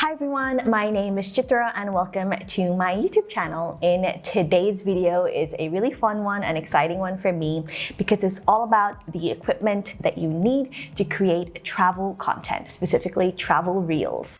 Hi everyone, my name is Chitra and welcome to my YouTube channel. In today's video is a really fun one and exciting one for me because it's all about the equipment that you need to create travel content, specifically travel reels.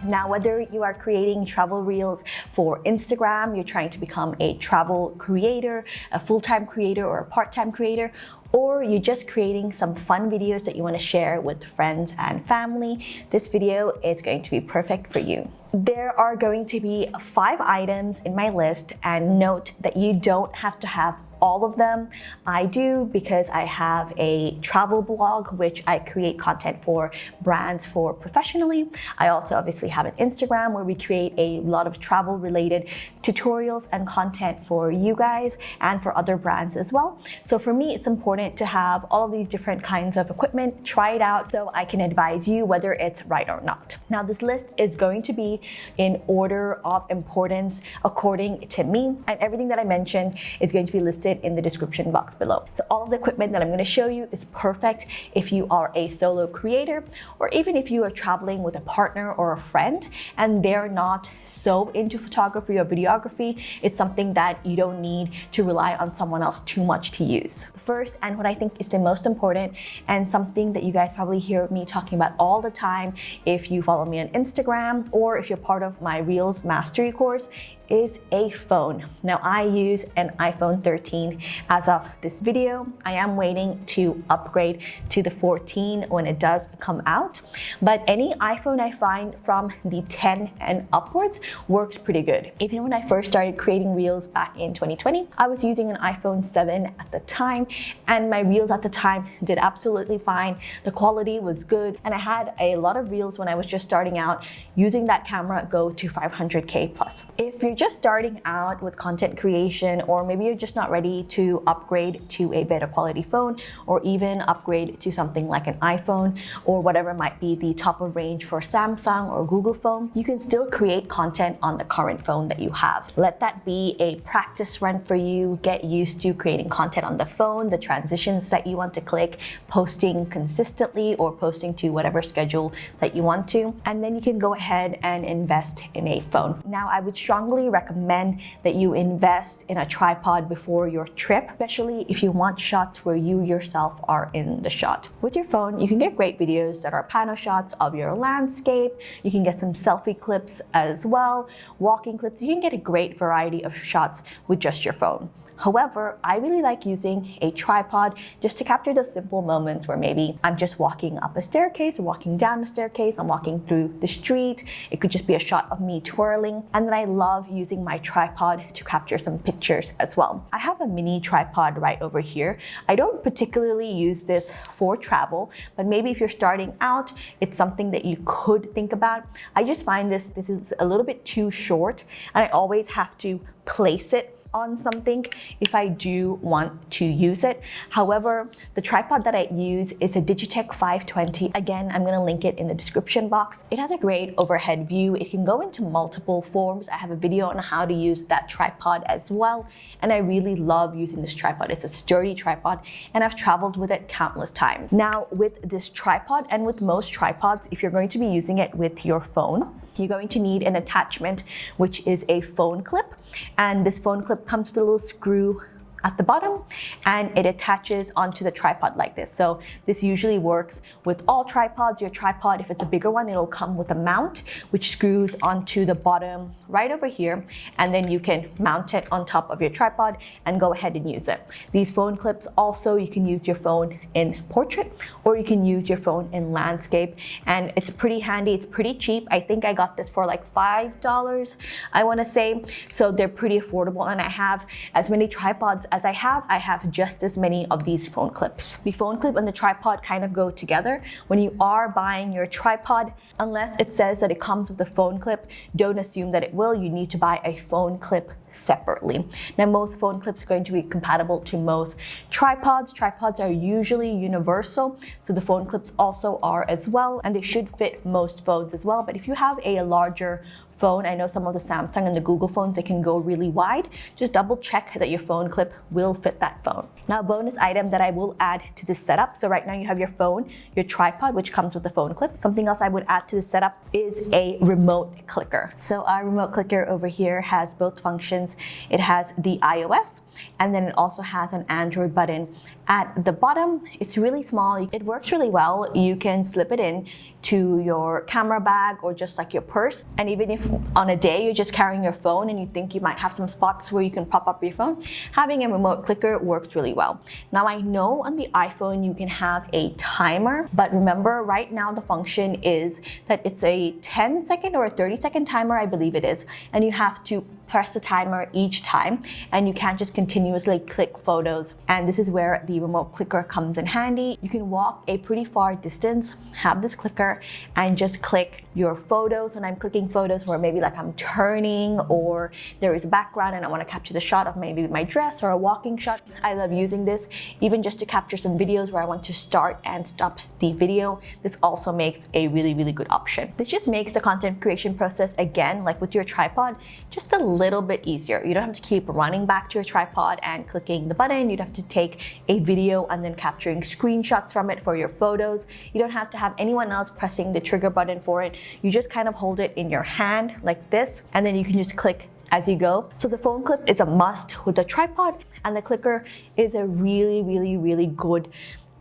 Now, whether you are creating travel reels for Instagram, you're trying to become a travel creator, a full-time creator or a part-time creator, or you're just creating some fun videos that you want to share with friends and family, this video is going to be perfect for you. There are going to be 5 items in my list, and note that you don't have to have all of them. I do because I have a travel blog which I create content for brands for professionally. I also obviously have an Instagram where we create a lot of travel related tutorials and content for you guys and for other brands as well. So for me, it's important to have all of these different kinds of equipment, try it out so I can advise you whether it's right or not. Now, this list is going to be in order of importance according to me, and everything that I mentioned is going to be listed in the description box below. So all of the equipment that I'm going to show you is perfect if you are a solo creator, or even if you are traveling with a partner or a friend and they're not so into photography or videography. It's something that you don't need to rely on someone else too much to use. The first, and what I think is the most important, and something that you guys probably hear me talking about all the time if you follow me on Instagram or if you're part of my Reels Mastery course, is a phone. Now, I use an iPhone 13 as of this video. I am waiting to upgrade to the 14 when it does come out, but any iPhone I find from the 10 and upwards works pretty good. Even when I first started creating reels back in 2020, I was using an iPhone 7 at the time, and my reels at the time did absolutely fine. The quality was good, and I had a lot of reels when I was just starting out using that camera go to 500K plus. If you're just starting out with content creation, or maybe you're just not ready to upgrade to a better quality phone, or even upgrade to something like an iPhone or whatever might be the top of range for Samsung or Google phone, you can still create content on the current phone that you have. Let that be a practice run for you. Get used to creating content on the phone, the transitions that you want to click, posting consistently or posting to whatever schedule that you want to, and then you can go ahead and invest in a phone. Now, I would strongly recommend that you invest in a tripod before your trip, especially if you want shots where you yourself are in the shot. With your phone, you can get great videos that are pano shots of your landscape. You can get some selfie clips as well, walking clips. You can get a great variety of shots with just your phone. However, I really like using a tripod just to capture those simple moments where maybe I'm just walking up a staircase or walking down a staircase, I'm walking through the street. It could just be a shot of me twirling. And then I love using my tripod to capture some pictures as well. I have a mini tripod right over here. I don't particularly use this for travel, but maybe if you're starting out, it's something that you could think about. I just find this is a little bit too short, and I always have to place it on something if I do want to use it. However, the tripod that I use is a Digitech 520. Again, I'm gonna link it in the description box. It has a great overhead view. It can go into multiple forms. I have a video on how to use that tripod as well, and I really love using this tripod. It's a sturdy tripod, and I've traveled with it countless times. Now, with this tripod and with most tripods, if you're going to be using it with your phone, you're going to need an attachment, which is a phone clip. And this phone clip comes with a little screw at the bottom, and it attaches onto the tripod like this. So this usually works with all tripods. Your tripod, if it's a bigger one, it'll come with a mount which screws onto the bottom right over here, and then you can mount it on top of your tripod and go ahead and use it. These phone clips also, you can use your phone in portrait or you can use your phone in landscape, and it's pretty handy. It's pretty cheap. I think I got this for like $5, I want to say. So they're pretty affordable, and I have as many tripods as I have just as many of these phone clips. The phone clip and the tripod kind of go together. When you are buying your tripod, unless it says that it comes with a phone clip, don't assume that it will. You need to buy a phone clip separately. Now, most phone clips are going to be compatible to most tripods. Tripods are usually universal, so the phone clips also are as well, and they should fit most phones as well. But if you have a larger phone, I know some of the Samsung and the Google phones, they can go really wide. Just double check that your phone clip will fit that phone. Now, a bonus item that I will add to this setup. So right now you have your phone, your tripod, which comes with the phone clip. Something else I would add to this setup is a remote clicker. So our remote clicker over here has both functions. It has the iOS, and then it also has an Android button at the bottom. It's really small. It works really well. You can slip it in to your camera bag or just like your purse. And even if on a day you're just carrying your phone and you think you might have some spots where you can prop up your phone, having a remote clicker works really well. Now, I know on the iPhone you can have a timer, but remember right now the function is that it's a 10-second or a 30-second timer, I believe it is, and you have to press the timer each time, and you can't just continuously click photos. And this is where the remote clicker comes in handy. You can walk a pretty far distance, have this clicker, and just click your photos. And I'm clicking photos where maybe like I'm turning, or there is a background and I want to capture the shot of maybe my dress or a walking shot. I love using this even just to capture some videos where I want to start and stop the video. This also makes a really, really good option. This just makes the content creation process, again, like with your tripod, just a little bit easier. You don't have to keep running back to your tripod and clicking the button. You'd have to take a video and then capturing screenshots from it for your photos. You don't have to have anyone else pressing the trigger button for it. You just kind of hold it in your hand like this, and then you can just click as you go. So the phone clip is a must with the tripod, and the clicker is a really, really, really good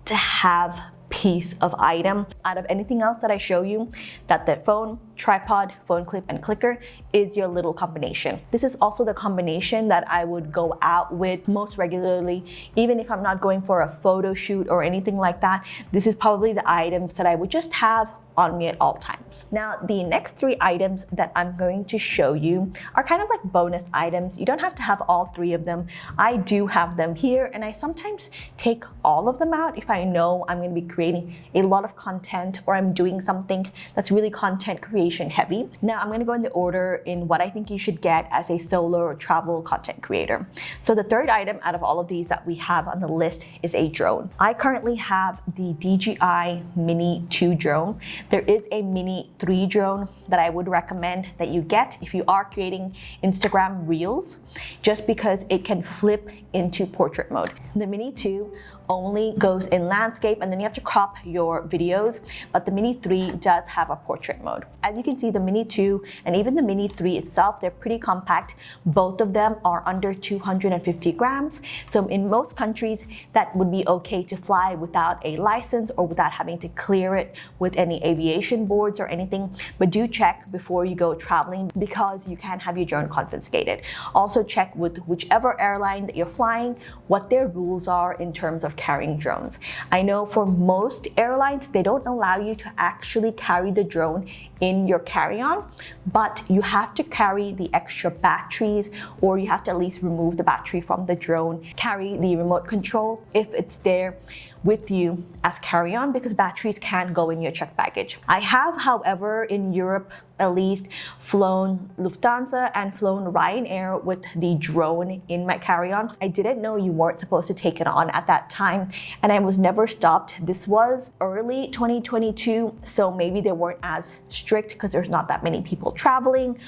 to have piece of item out of anything else that I show you. That the phone, tripod, phone clip, and clicker is your little combination. This is also the combination that I would go out with most regularly, even if I'm not going for a photo shoot or anything like that. This is probably the items that I would just have on me at all times. Now, the next 3 items that I'm going to show you are kind of like bonus items. You don't have to have all 3 of them. I do have them here, and I sometimes take all of them out if I know I'm going to be creating a lot of content or I'm doing something that's really content creation heavy. Now, I'm going to go in the order in what I think you should get as a solo or travel content creator. So the 3rd item out of all of these that we have on the list is a drone. I currently have the DJI Mini 2 drone. There is a Mini 3 drone that I would recommend that you get if you are creating Instagram Reels, just because it can flip into portrait mode. The Mini 2 only goes in landscape, and then you have to crop your videos, but the Mini 3 does have a portrait mode. As you can see, the Mini 2 and even the Mini 3 itself, they're pretty compact. Both of them are under 250 grams. So in most countries, that would be okay to fly without a license or without having to clear it with any aviation boards or anything. But do check before you go traveling, because you can have your drone confiscated. Also check with whichever airline that you're flying, what their rules are in terms of carrying drones. I know for most airlines, they don't allow you to actually carry the drone in your carry-on, but you have to carry the extra batteries, or you have to at least remove the battery from the drone, carry the remote control if it's there with you as carry-on, because batteries can go in your checked baggage. I have, however, in Europe at least, flown Lufthansa and flown Ryanair with the drone in my carry-on. I didn't know you weren't supposed to take it on at that time, and I was never stopped. This was early 2022, so maybe they weren't as strict because there's not that many people traveling.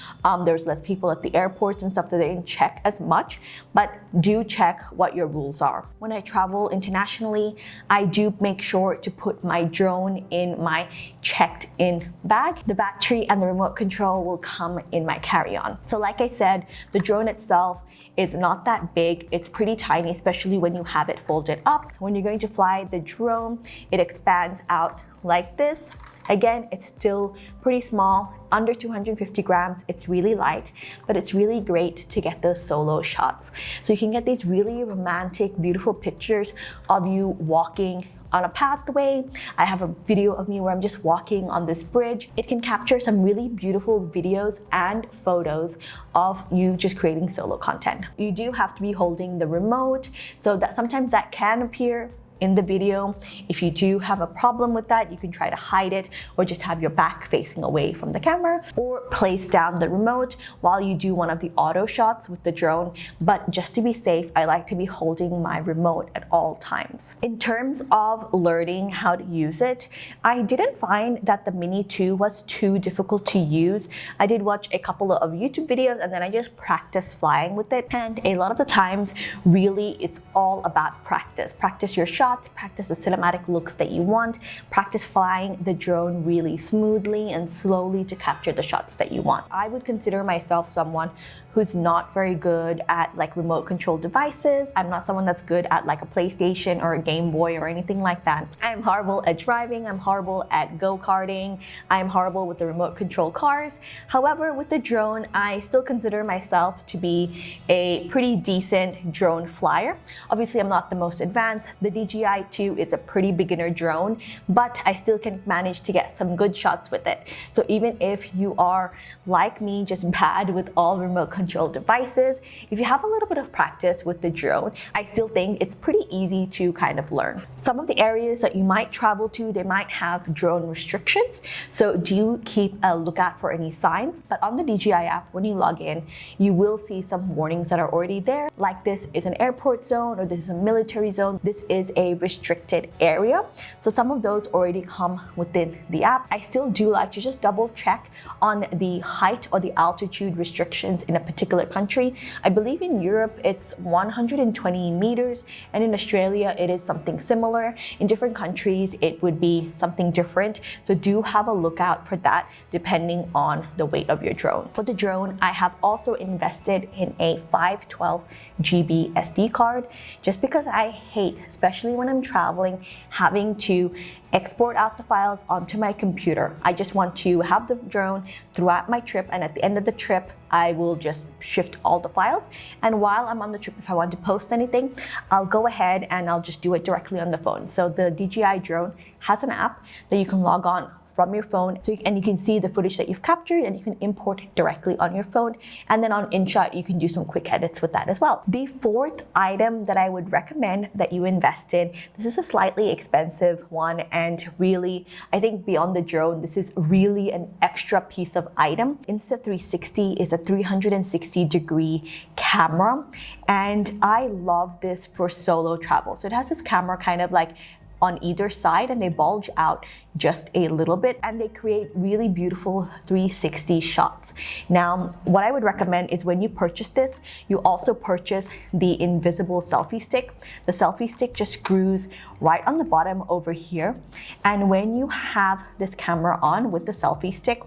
There's less people at the airports and stuff, that they didn't check as much, but do check what your rules are. When I travel internationally, I do make sure to put my drone in my checked-in bag. The battery and the remote control will come in my carry-on. So like I said, the drone itself is not that big. It's pretty tiny, especially when you have it folded up. When you're going to fly the drone, it expands out like this. Again, it's still pretty small, under 250 grams. It's really light, but it's really great to get those solo shots. So you can get these really romantic, beautiful pictures of you walking on a pathway. I have a video of me where I'm just walking on this bridge. It can capture some really beautiful videos and photos of you just creating solo content. You do have to be holding the remote, so that sometimes that can appear in the video. If you do have a problem with that, you can try to hide it or just have your back facing away from the camera, or place down the remote while you do one of the auto shots with the drone. But just to be safe, I like to be holding my remote at all times. In terms of learning how to use it, I didn't find that the Mini 2 was too difficult to use. I did watch a couple of YouTube videos and then I just practiced flying with it. And a lot of the times, really, it's all about practice. Practice your shots, practice the cinematic looks that you want, practice flying the drone really smoothly and slowly to capture the shots that you want. I would consider myself someone who's not very good at like remote control devices. I'm not someone that's good at like a PlayStation or a Game Boy or anything like that. I'm horrible at driving, I'm horrible at go-karting, I'm horrible with the remote control cars. However, with the drone, I still consider myself to be a pretty decent drone flyer. Obviously, I'm not the most advanced. The DJI 2 is a pretty beginner drone, but I still can manage to get some good shots with it. So even if you are like me, just bad with all remote control devices, if you have a little bit of practice with the drone, I still think it's pretty easy to kind of learn. Some of the areas that you might travel to, they might have drone restrictions, so do keep a lookout for any signs. But on the DJI app, when you log in, you will see some warnings that are already there, like this is an airport zone or this is a military zone, this is a restricted area. So some of those already come within the app. I still do like to just double check on the height or the altitude restrictions in a particular country. I believe in Europe it's 120 meters, and in Australia it is something similar. In different countries it would be something different, so do have a lookout for that depending on the weight of your drone. For the drone, I have also invested in a 512 GB SD card, just because I hate, especially when I'm traveling, having to export out the files onto my computer. I just want to have the drone throughout my trip, and at the end of the trip I will just shift all the files, and while I'm on the trip, if I want to post anything, I'll go ahead and I'll just do it directly on the phone. So the DJI drone has an app that you can log on from your phone, and you can see the footage that you've captured, and you can import it directly on your phone. And then on Inshot, you can do some quick edits with that as well. The fourth item that I would recommend that you invest in, this is a slightly expensive one, and really, I think beyond the drone, this is really an extra piece of item. Insta360 is a 360-degree camera, and I love this for solo travel. So it has this camera kind of like on either side, and they bulge out just a little bit, and they create really beautiful 360 shots. Now, what I would recommend is when you purchase this, you also purchase the invisible selfie stick. The selfie stick just screws right on the bottom over here, and when you have this camera on with the selfie stick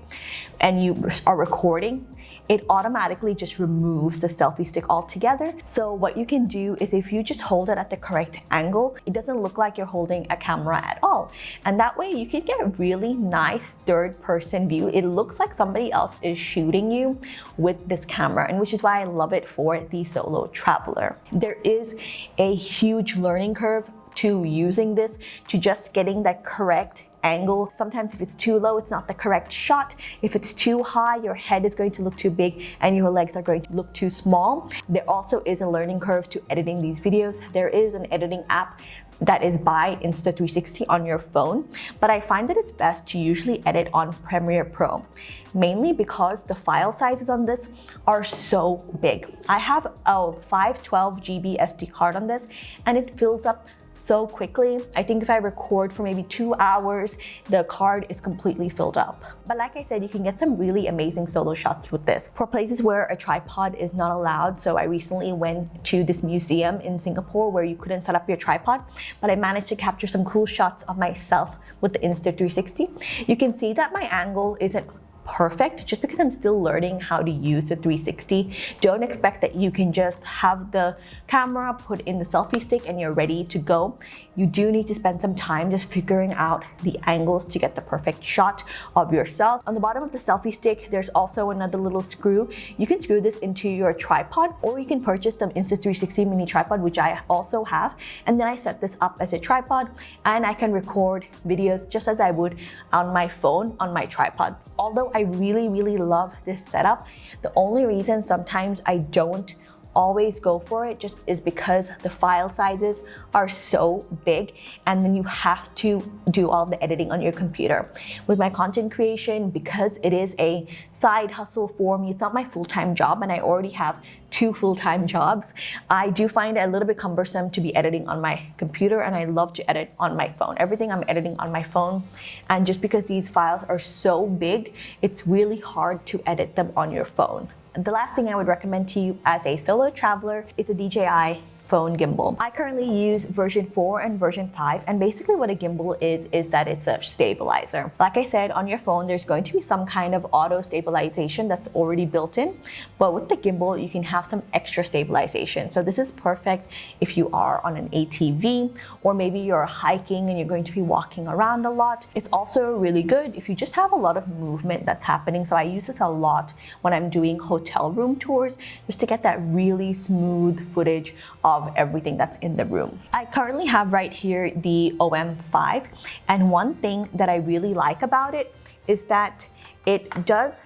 and you are recording, it automatically just removes the selfie stick altogether. So what you can do is, if you just hold it at the correct angle, it doesn't look like you're holding a camera at all. And that way you can get a really nice third-person view. It looks like somebody else is shooting you with this camera, and which is why I love it for the solo traveler. There is a huge learning curve to using this, to just getting that correct angle. Sometimes if it's too low, it's not the correct shot. If it's too high, your head is going to look too big and your legs are going to look too small. There also is a learning curve to editing these videos. There is an editing app that is by Insta360 on your phone, but I find that it's best to usually edit on Premiere Pro, mainly because the file sizes on this are so big. I have a 512 GB SD card on this, and it fills up so quickly. I think if I record for maybe 2 hours, the card is completely filled up. But like I said, you can get some really amazing solo shots with this. For places where a tripod is not allowed, so I recently went to this museum in Singapore where you couldn't set up your tripod, but I managed to capture some cool shots of myself with the Insta360. You can see that my angle isn't perfect just because I'm still learning how to use the 360. Don't expect that you can just have the camera put in the selfie stick and you're ready to go. You do need to spend some time just figuring out the angles to get the perfect shot of yourself. On the bottom of the selfie stick, there's also another little screw. You can screw this into your tripod, or you can purchase the Insta360 mini tripod, which I also have, and then I set this up as a tripod, and I can record videos just as I would on my phone on my tripod. Although I really love this setup, the only reason sometimes I don't always go for it just is because the file sizes are so big, and then you have to do all the editing on your computer. With my content creation, because it is a side hustle for me, it's not my full-time job, and I already have 2 full-time jobs, I do find it a little bit cumbersome to be editing on my computer, and I love to edit on my phone. Everything I'm editing on my phone, and just because these files are so big, it's really hard to edit them on your phone. The last thing I would recommend to you as a solo traveler is a DJI phone gimbal. I currently use version 4 and version 5, and basically what a gimbal is that it's a stabilizer. Like I said, on your phone there's going to be some kind of auto stabilization that's already built in, but with the gimbal you can have some extra stabilization. So this is perfect if you are on an ATV, or maybe you're hiking and you're going to be walking around a lot. It's also really good if you just have a lot of movement that's happening. So I use this a lot when I'm doing hotel room tours, just to get that really smooth footage of everything that's in the room. I currently have right here the OM5, and one thing that I really like about it is that it does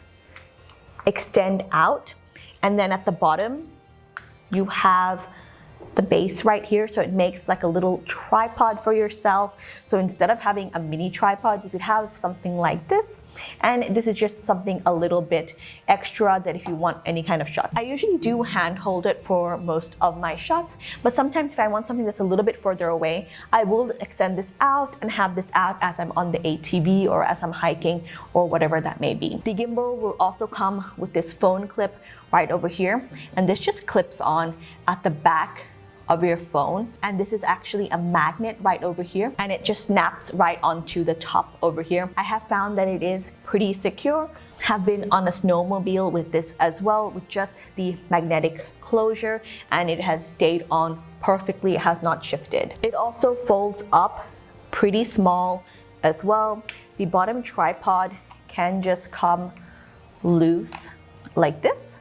extend out, and then at the bottom you have the base right here, so it makes like a little tripod for yourself. So instead of having a mini tripod, you could have something like this, and this is just something a little bit extra that if you want any kind of shot. I usually do hand hold it for most of my shots, but sometimes if I want something that's a little bit further away, I will extend this out and have this out as I'm on the ATV or as I'm hiking or whatever that may be. The gimbal will also come with this phone clip right over here, and this just clips on at the back of your phone, and this is actually a magnet right over here, and it just snaps right onto the top over here. I have found that it is pretty secure. Have been on a snowmobile with this as well, with just the magnetic closure, and it has stayed on perfectly. It has not shifted. It also folds up pretty small as well. The bottom tripod can just come loose like this,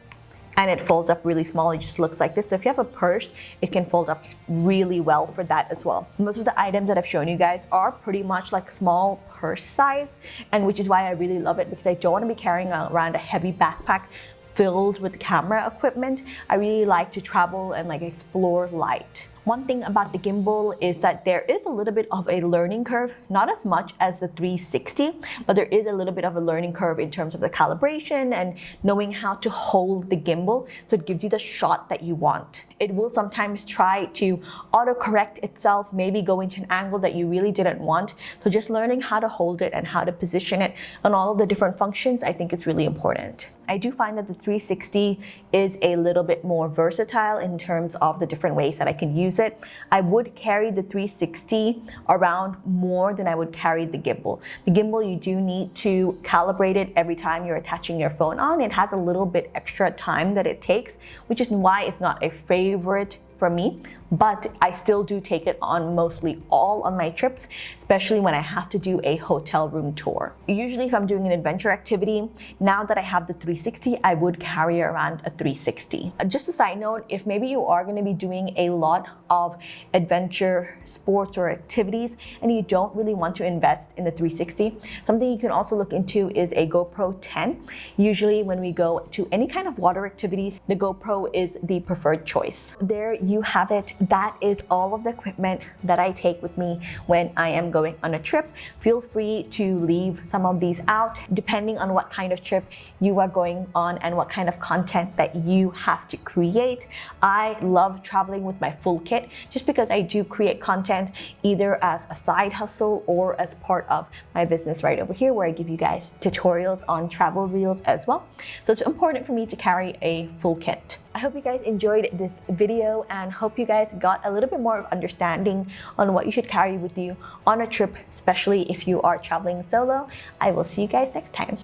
and it folds up really small. It just looks like this. So if you have a purse, it can fold up really well for that as well. Most of the items that I've shown you guys are pretty much like small purse size, and which is why I really love it, because I don't want to be carrying around a heavy backpack filled with camera equipment. I really like to travel and like explore light. One thing about the gimbal is that there is a little bit of a learning curve, not as much as the 360, but there is a little bit of a learning curve in terms of the calibration and knowing how to hold the gimbal so it gives you the shot that you want. It will sometimes try to autocorrect itself, maybe go into an angle that you really didn't want. So just learning how to hold it and how to position it on all of the different functions, I think is really important. I do find that the 360 is a little bit more versatile in terms of the different ways that I can use it. I would carry the 360 around more than I would carry the gimbal. The gimbal, you do need to calibrate it every time you're attaching your phone on. It has a little bit extra time that it takes, which is why it's not a favorite for me, but I still do take it on mostly all of my trips, especially when I have to do a hotel room tour. Usually if I'm doing an adventure activity, now that I have the 360, I would carry around a 360. Just a side note, if maybe you are going to be doing a lot of adventure sports or activities and you don't really want to invest in the 360, something you can also look into is a GoPro 10. Usually when we go to any kind of water activities, the GoPro is the preferred choice. There you have it. That is all of the equipment that I take with me when I am going on a trip. Feel free to leave some of these out depending on what kind of trip you are going on and what kind of content that you have to create. I love traveling with my full kit just because I do create content either as a side hustle or as part of my business right over here, where I give you guys tutorials on travel reels as well. So it's important for me to carry a full kit. I hope you guys enjoyed this video and hope you guys got a little bit more of understanding on what you should carry with you on a trip, especially if you are traveling solo. I will see you guys next time.